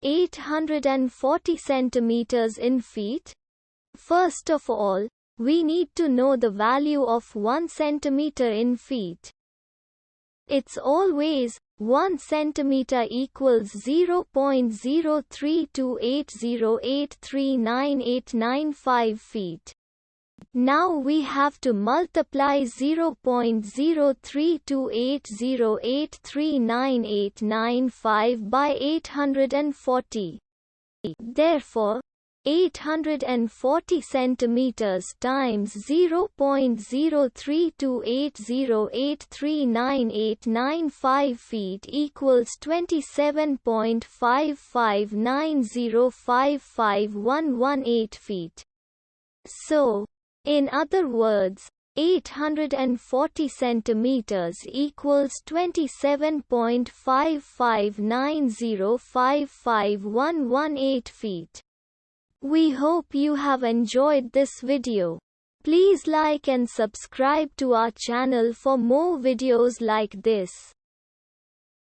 840 centimeters in feet? First of all, we need to know the value of 1 centimeter in feet. It's always 1 centimeter equals 0.03280839895 feet. Now we have to multiply 0.03280839895 by 840. Therefore, 840 centimeters times 0.03280839895 feet equals 27.559055118 feet. So, in other words, 840 centimeters equals 27.559055118 feet. We hope you have enjoyed this video. Please like and subscribe to our channel for more videos like this.